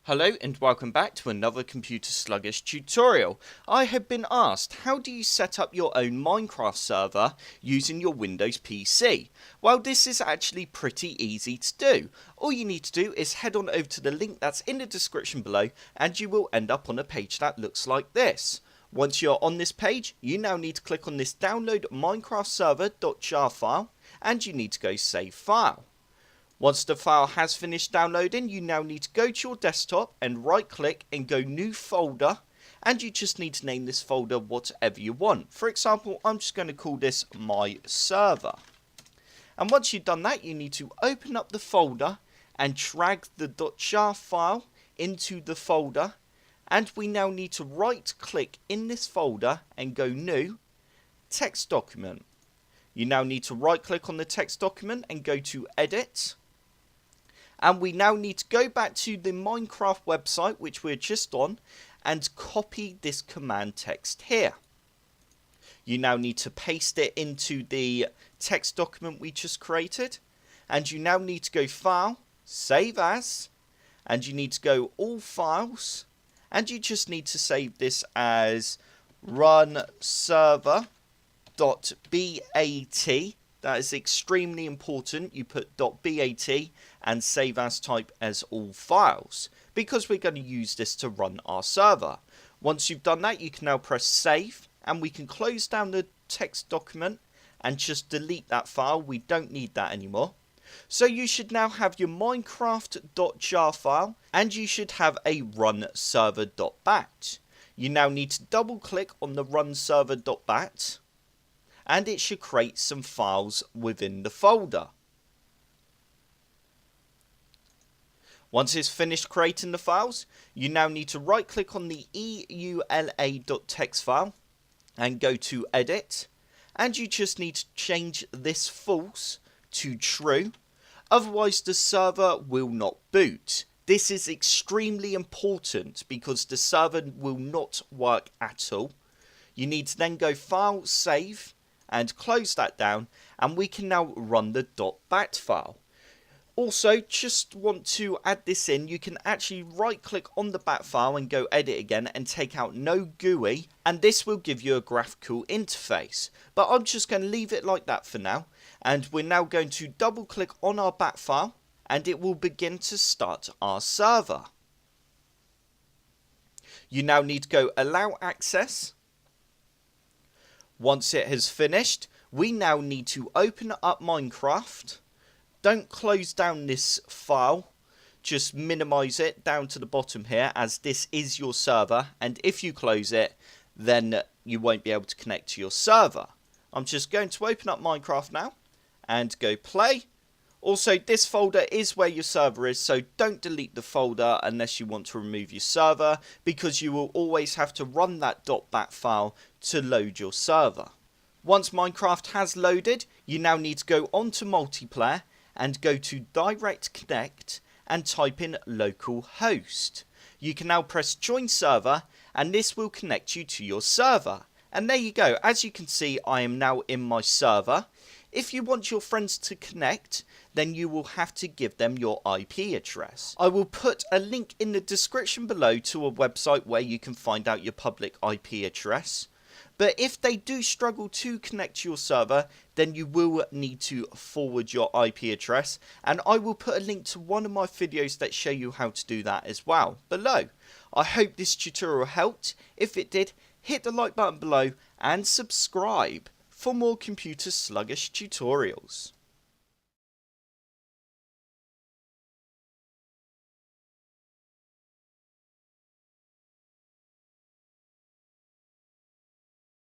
Hello and welcome back to another Computer Sluggish tutorial. I have been asked, how do you set up your own Minecraft server using your Windows PC? Well, this is actually pretty easy to do. All you need to do is head on over to the link that's in the description below and you will end up on a page that looks like this. Once you're on this page, you now need to click on this download Minecraft server.jar file and you need to go save file. Once the file has finished downloading, you now need to go to your desktop and right click and go new folder, and you just need to name this folder whatever you want. For example, I'm just going to call this my server. And once you've done that, you need to open up the folder and drag the .jar file into the folder, and we now need to right click in this folder and go new text document. You now need to right click on the text document and go to edit. And we now need to go back to the Minecraft website, which we're just on, and copy this command text here. You now need to paste it into the text document we just created. And you now need to go File, Save As, and you need to go All Files. And you just need to save this as run server.bat. That is extremely important. You put .bat and save as type as all files, because we're going to use this to run our server. Once you've done that, you can now press save and we can close down the text document and just delete that file. We don't need that anymore. So you should now have your minecraft.jar file and you should have a run server.bat. You now need to double click on the run server.bat and it should create some files within the folder. Once it's finished creating the files, you now need to right click on the eula.txt file and go to edit, and you just need to change this false to true, otherwise the server will not boot. This is extremely important because the server will not work at all. You need to then go file, save, and close that down, and we can now run the .bat file. Also, just want to add this in, you can actually right click on the bat file and go edit again and take out nogui, and this will give you a graphical interface. But I'm just going to leave it like that for now, and we're now going to double click on our bat file and it will begin to start our server. You now need to go allow access. Once it has finished, we now need to open up Minecraft. Don't close down this file, just minimize it down to the bottom here, as this is your server, and if you close it, then you won't be able to connect to your server. I'm just going to open up Minecraft now and go play. Also, this folder is where your server is, so don't delete the folder unless you want to remove your server, because you will always have to run that .bat file to load your server. Once Minecraft has loaded, you now need to go on to multiplayer and go to direct connect and type in localhost. You can now press join server and this will connect you to your server. And there you go. As you can see, I am now in my server. If you want your friends to connect, then you will have to give them your IP address. I will put a link in the description below to a website where you can find out your public IP address. But if they do struggle to connect to your server, then you will need to forward your IP address. And I will put a link to one of my videos that show you how to do that as well below. I hope this tutorial helped. If it did, hit the like button below and subscribe for more computer sluggish tutorials.